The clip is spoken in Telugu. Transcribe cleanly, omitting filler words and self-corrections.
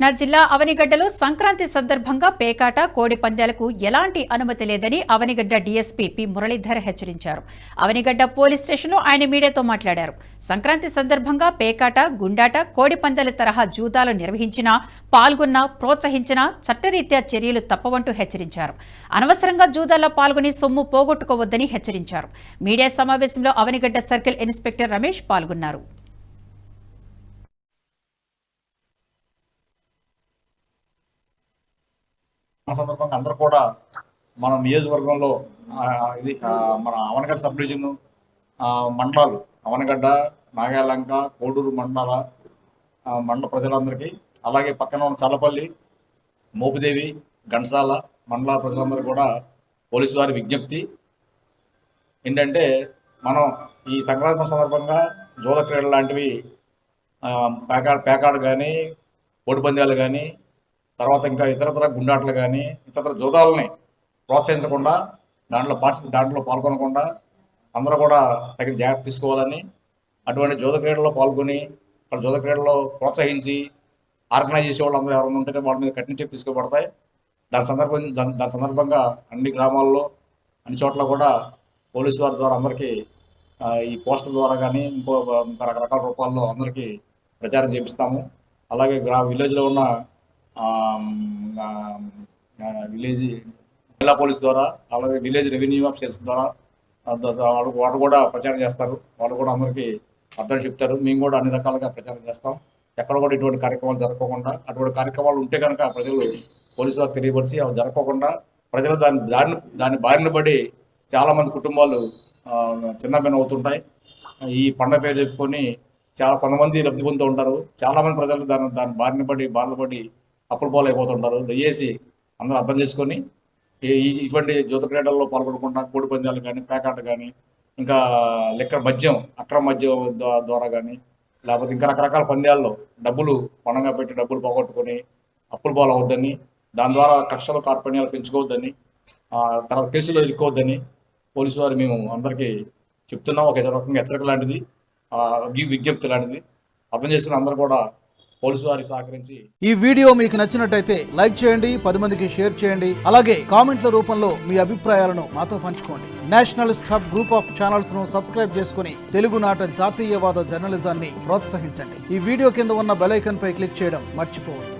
కృష్ణా జిల్లా అవనిగడ్డలో సంక్రాంతి సందర్భంగా పేకాట కోడి పందాలకు ఎలాంటి అనుమతి లేదని అవనిగడ్డ డీఎస్పీ పి మురళీధర్ హెచ్చరించారు. అవనిగడ్డ పోలీస్ స్టేషన్లో ఆయన మీడియాతో మాట్లాడారు. సంక్రాంతి సందర్భంగా పేకాట, గుండాట, కోడి పందాల తరహా జూదాలు నిర్వహించినా, పాల్గొన్నా, ప్రోత్సహించినా చట్టరీత్యా చర్యలు తప్పవంటూ హెచ్చరించారు. అనవసరంగా జూదాల్లో పాల్గొని సొమ్ము పోగొట్టుకోవద్దని హెచ్చరించారు. మీడియా సమావేశంలో అవనిగడ్డ సర్కిల్ ఇన్స్పెక్టర్ రమేష్ పాల్గొన్నారు. సందర్భంగా అందరూ కూడా మన నియోజకవర్గంలో ఇది మన అవనగడ్డ సబ్ డివిజన్ మండలాలు అవనగడ్డ, నాగాలంక, కోడూరు మండల ప్రజలందరికీ, అలాగే పక్కన ఉన్న చల్లపల్లి, మోపుదేవి, ఘంటసాల మండల ప్రజలందరూ కూడా పోలీసు వారి విజ్ఞప్తి ఏంటంటే, మనం ఈ సంక్రాంతి సందర్భంగా జూద క్రీడలు లాంటివి పేకాడు కానీ, కోడి పందాలు కానీ, తర్వాత ఇంకా ఇతరత్ర గుండాటలు కానీ ఇతర జూదాలని ప్రోత్సహించకుండా, దాంట్లో పాల్గొనకుండా అందరూ కూడా తగిన జాగ్రత్త తీసుకోవాలని, అటువంటి జూద క్రీడల్లో పాల్గొని జూద క్రీడల్లో ప్రోత్సహించి ఆర్గనైజ్ చేసే వాళ్ళు అందరూ ఎవరైనా ఉంటే వాళ్ళ మీద కఠిన చర్యలు తీసుకోబడతాయి. దాని సందర్భంగా అన్ని గ్రామాల్లో అన్ని చోట్ల కూడా పోలీసు వారి ద్వారా అందరికీ ఈ పోస్టర్ ద్వారా కానీ ఇంకో రకరకాల రూపాల్లో అందరికీ ప్రచారం చేపిస్తాము. అలాగే విలేజ్లో ఉన్న విలేజ్ జిల్లా పోలీస్ ద్వారా, అలాగే విలేజ్ రెవెన్యూ ఆఫీసర్స్ ద్వారా వాళ్ళు కూడా ప్రచారం చేస్తారు. వాళ్ళు కూడా అందరికీ అర్థం చెప్తారు. మేము కూడా అన్ని రకాలుగా ప్రచారం చేస్తాం. ఎక్కడ కూడా ఇటువంటి కార్యక్రమాలు జరగకుండా, అటువంటి కార్యక్రమాలు ఉంటే కనుక ప్రజలు పోలీసు వారికి తెలియపరిచి అవి జరగకుండా ప్రజలు దాని బారిన పడి చాలామంది కుటుంబాలు చిన్నభిన్నం అవుతుంటాయి. ఈ పండగ పేరు చెప్పుకొని కొంతమంది లబ్ధి పొందుతూ ఉంటారు. చాలామంది ప్రజలు దాని బారిన పడి అప్పుల పాలు అయిపోతుంటారు. దయచేసి అందరూ అర్థం చేసుకొని ఇటువంటి జూద క్రీడల్లో పాల్గొనకుండా కోడి పందాలు కానీ, పేకాట కానీ, ఇంకా అక్రమ మద్యం ద్వారా కానీ, లేకపోతే ఇంకా రకరకాల పందాల్లో పణంగా పెట్టి డబ్బులు పోగొట్టుకొని అప్పుల పాలు అవద్దని, దాని ద్వారా కక్షలు కార్పణ్యాలు పెంచుకోవద్దని, తర్వాత కేసులు ఎదుర్కోవద్దని పోలీసు వారు మేము అందరికీ చెప్తున్నాం. ఒక రకంగా హెచ్చరిక లాంటిది, విజ్ఞప్తి లాంటిది. అర్థం చేసుకుని అందరూ కూడా పోలీసు వారికి సహకరించి. ఈ వీడియో మీకు నచ్చినట్టయితే లైక్ చేయండి, 10 మందికి షేర్ చేయండి. అలాగే కామెంట్ల రూపంలో మీ అభిప్రాయాలను మాతో పంచుకోండి. Nationalist hub group of channels ను సబ్స్క్రైబ్ చేసుకుని తెలుగునాట జాతీయవాద జర్నలిజాన్ని ప్రోత్సహించండి. ఈ వీడియో కింద ఉన్న బెల్ ఐకాన్ పై క్లిక్ చేయడం మర్చిపోవద్దు.